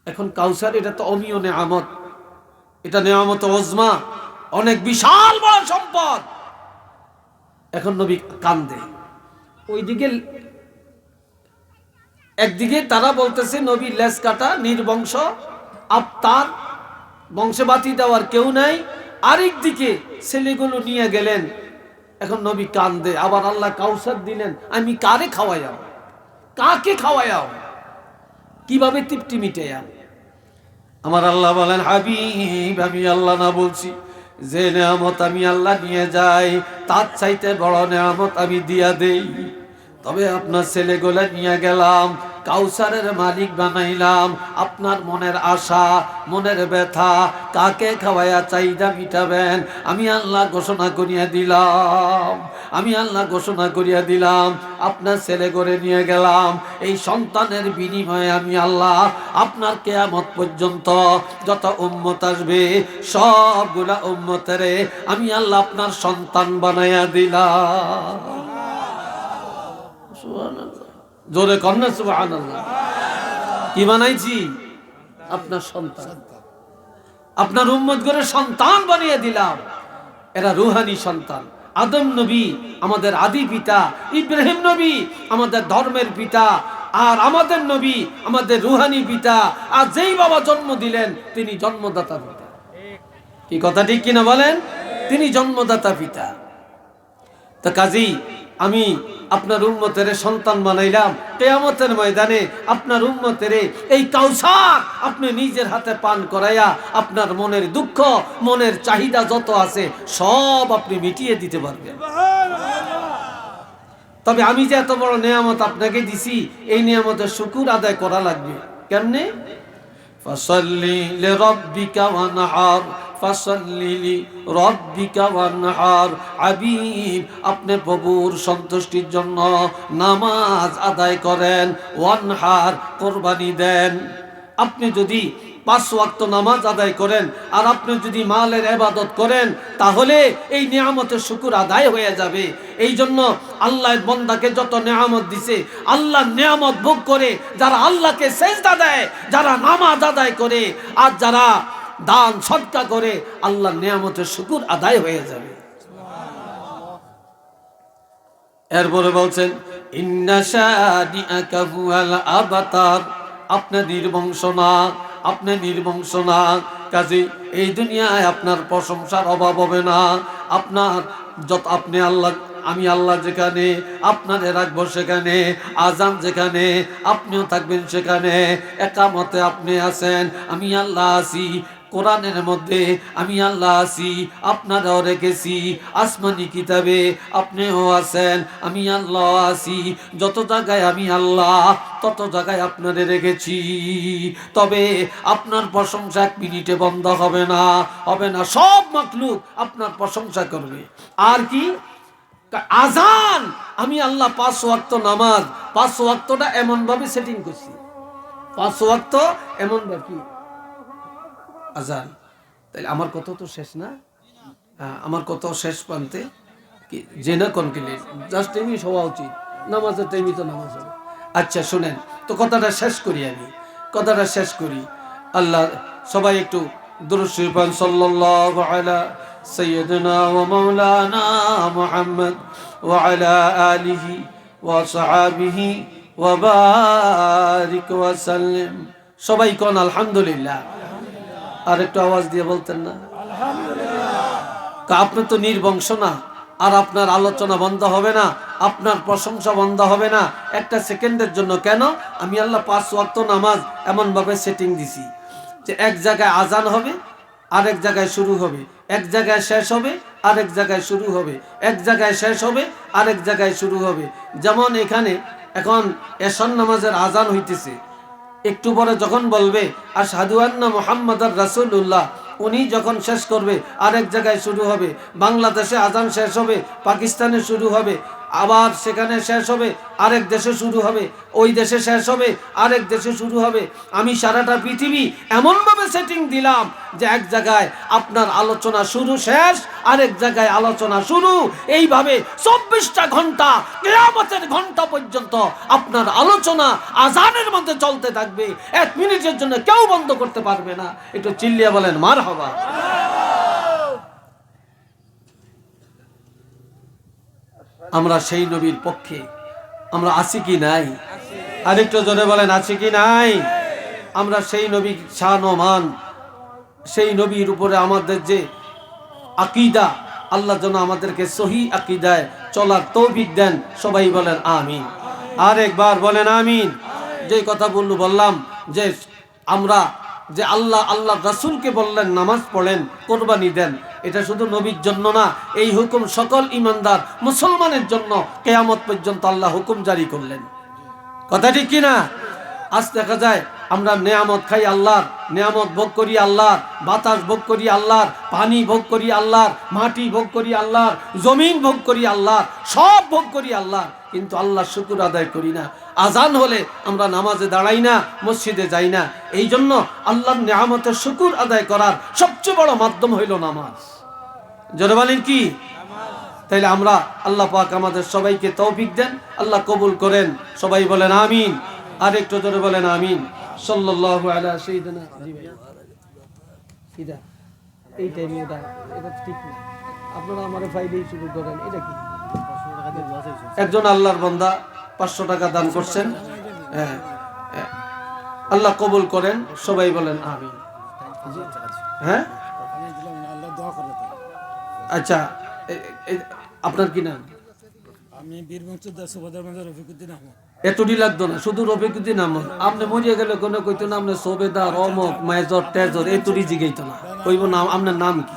এখন কাউসার এটা তো অমীয় নিয়ামত, এটা নিয়ামত ওজমা, অনেক বিশাল বড় সম্পদ। এখন নবী কান্দে। ওইদিকে একদিকে তারা বলতেছে নবী লেজ কাটা, নির্বংশ, তার বংশে বাতি দেওয়ার কেউ নাই। আরেক দিকে ছেলেগুলো নিয়ে গেলেন, এখন নবী কান্দে। আবার আল্লাহ কাউসার দিলেন, আমি কারে খাওয়াইয়াম, কাকে খাওয়াইয়াম, কিভাবে তৃপ্তি মিটাইয়াম? আমার আল্লাহ বলেন, হাবিব আমি আল্লাহ না বলছি, যে নিয়ামত আমি আল্লাহ নিয়ে যাই তার চাইতে বড় নিয়ামত আমি দিয়া দেই। তবে আপনার ছেলেগুলা নিয়ে গেলাম, কাউসারের মালিক বানাইলাম। আপনার মনের আশা, মনের ব্যথা, কাকে খাওয়াইয়া চাহিদা মিটাবেন আমি আল্লাহ ঘোষণা করিয়া দিলাম, আমি আল্লাহ ঘোষণা করিয়া দিলাম। আপনার ছেলে করে নিয়ে গেলাম, এই সন্তানের বিনিময়ে আমি আল্লাহ আপনার কিয়ামত পর্যন্ত যত উম্মত আসবে সবগুলা উম্মতেরে আমি আল্লাহ আপনার সন্তান বানাইয়া দিলাম। জোরে কন্যা সুবহানাল্লাহ। কি বানাইছি? আপনার সন্তান, আপনার উম্মত করে সন্তান বানিয়ে দিলাম। এরা রুহানি সন্তান। আদম নবী আমাদের আদি পিতা, ইব্রাহিম নবী আমাদের ধর্মের পিতা, আর আমাদের নবী, আমাদের রুহানি পিতা, আর যেই বাবা জন্ম দিলেন তিনি জন্মদাতা পিতা। কি কথা ঠিক কিনা বলেন? তিনি জন্মদাতা পিতা। তো কাজী আমি আপনার উম্মতের সন্তান বানাইলাম, কিয়ামতের ময়দানে আপনার উম্মতের এই কাউসার আপনি নিজের হাতে পান করাইয়া আপনার মনের দুঃখ, মনের চাহিদা যত আছে সব আপনি মিটিয়ে দিতে পারবেন। তবে আমি যে এত বড় নিয়ামত আপনাকে দিছি, এই নিয়ামতের শুকর আদায় করা লাগবে। কেমনে? ফাসাল্লি লিরাব্বিকা ওয়ানহার, ফাসাল্লি লিরাব্বিকা ওয়ানহার। হাবিব, আপনি প্রভুর সন্তুষ্টির জন্য নামাজ আদায় করেন, ওয়ানহার, কুরবানি দেন। আপনি যদি 5 ওয়াক্ত নামাজ আদায় করেন আর আপনি যদি মালের ইবাদত করেন, তাহলে এই নিয়ামতের শুকর আদায় হয়ে যাবে। এই জন্য আল্লাহর বান্দাকে যত নিয়ামত দিছে, আল্লাহর নিয়ামত ভোগ করে যারা আল্লাহকে সেজদা দেয়, যারা নামাজ আদায় করে, আর যারা দান সদকা করে, আল্লাহর নিয়ামতের শুকর আদায় হয়ে যাবে। এরপরে বলছেন ইন্না শানিআকা হুয়াল আবতার। আপনি নির্বংশ না, আপনি নির্বংশ না। কাজে এই দুনিয়ায় আপনার প্রশংসার অভাব হবে না। আপনার যত আপনি আল্লাহ, আমি আল্লাহ যেখানে আপনারে রাখবো সেখানে, আজান যেখানে আপনিও থাকবেন সেখানে, একামতে আপনি আছেন, আমি আল্লাহ আছি। কোরআনের মধ্যে আমি আল্লাহ আছি, আপনারাও রেখেছি। আসমানি কিতাবে আপনিও আছেন, আমি আল্লাহ আছি। যত জায়গায় আমি আল্লাহ, তত জায়গায় আপনারে রেখেছি। তবে আপনার প্রশংসা 1 মিনিটে বন্ধ হবে না, হবে না। সব মাখলুক আপনার প্রশংসা করবে। আর কি? আজান, আমি আল্লাহ 5 ওয়াক্ত নামাজ, 5 ওয়াক্তটা এমন ভাবে সেটিং করছি, 5 ওয়াক্ত এমন ভাবে আজান। তাহলে আমার কত তো শেষ না? আমার কত শেষ প্রান্তে কি যে না কনকিলে জাস্ট এমনি হওয়া উচিত। নামাজের টাইমই তো নামাজ হবে। আচ্ছা শুনেন তো, কথাটা শেষ করি, আমি কথাটা শেষ করি। আল্লাহ সবাই একটু দুরূদ শরীফ পড়েন, সাল্লাল্লাহু আলা সাইয়্যিদিনা ওয়া মাওলানা মুহাম্মদ ওয়া আলা আলিহি ওয়া সাহাবিহি ওয়া বারিক ওয়া সাল্লিম। সবাই কোন আলহামদুলিল্লাহ। আর একটু আওয়াজ দিয়ে বলতেন না আলহামদুলিল্লাহ? আপনি তো নির্বংশ না, আর আপনার আলোচনা বন্ধ হবে না, আপনার প্রশংসা বন্ধ হবে না একটা সেকেন্ডের জন্য। কেন? আমি আল্লাহ 5 ওয়াক্ত নামাজ এমন ভাবে সেটিং দিছি যে এক জায়গায় আজান হবে, আরেক জায়গায় শুরু হবে, এক জায়গায় শেষ হবে, আরেক জায়গায় শুরু হবে, এক জায়গায় শেষ হবে, আরেক জায়গায় শুরু হবে। যেমন এখানে এখন এশার নামাজের আজান হইতেছে, একটু পরে যখন বলবে আশহাদু আন্না মুহাম্মাদার রাসূলুল্লাহ, উনি যখন শেষ করবে আরেক জায়গায় শুরু হবে। বাংলাদেশে আজান শেষ হবে, পাকিস্তানে শুরু হবে, আবার সেখানে শেষ হবে, আরেক দেশে শুরু হবে, ওই দেশে শেষ হবে, আরেক দেশে শুরু হবে। আমি সারাটা পৃথিবী এমনভাবে সেটিং দিলাম যে এক জায়গায় আপনার আলোচনা শুরু শেষ, আরেক জায়গায় আলোচনা শুরু। এইভাবে 24টা ঘন্টা, কিয়ামতের ঘন্টা পর্যন্ত আপনার আলোচনা আজানের মধ্যে চলতে থাকবে। 1 মিনিটের জন্য কেউ বন্ধ করতে পারবে না। একটু চিল্লিয়ে বলেন মারহাবা। আমরা সেই নবীর পক্ষে আমরা আছি কি নাই? আরেকটু জোরে বলেন আছি কি নাই? আমরা সেই নবী শান ও মান, সেই নবীর উপরে আমাদের যে আকীদা, আল্লাহ যেন আমাদেরকে সহি আকীদায় চলার তৌফিক দেন। সবাই বলেন আমিন। আর একবার বলেন আমিন। যে কথা বললাম যে আমরা যে আল্লাহ রাসূলকে বললেন নামাজ পড়েন, কোরবানি দেন, এটা শুধু নবীর জন্য না, এই হুকুম সকল ইমানদার মুসলমানের জন্য কিয়ামত পর্যন্ত আল্লাহ হুকুম জারি করলেন। কথা ঠিক কিনা? আজ দেখা যায় আমরা নেয়ামত খাই আল্লাহর, নেয়ামত ভোগ করি আল্লাহর, বাতাস ভোগ করি আল্লাহর, পানি ভোগ করি আল্লাহর, মাটি ভোগ করি আল্লাহর, জমিন ভোগ করি আল্লাহর, সব ভোগ করি আল্লাহর, কিন্তু আল্লাহর শুকর আদায় করি না। আজান হলে আমরা নামাজে দাঁড়াই না, মসজিদে যাই না। এই জন্য আল্লাহর নেয়ামতের শুকর আদায় করার সবচেয়ে বড় মাধ্যম হইল নামাজ। জোরে বলেন কি? তাইলে আমরা আল্লাহ পাক আমাদের সবাইকে তৌফিক দেন, আল্লাহ কবুল করেন। সবাই বলেন আমিন। আর একটু জোরে বলেন আমিন। সাল্লাল্লাহু আলা সাইয়্যিদিনা। এটা এই টাইমে এটা ঠিক না, আপনারা আমারে ফাইলেই শুরু করেন। এটা কি? একজন আল্লাহর বান্দা 500 টাকা দান করছেন। হ্যাঁ, আল্লাহ কবুল করেন, সবাই বলেন আমিন। হ্যাঁ আচ্ছা, আপনার কি নাম? আমি বীরবংশ সুবাদার মাঝে রফিকুদ্দিন আহমদ। এতটি লাগতো না, শুধু রফিকুদ্দিন আহমদ। আপনি মরিয়া গেলে কোনো কইতো না আপনি সোবেদার, অমক, মেজর, টেজর, এতটি জিগাইতো না, কইব নাম, আপনার নাম কি?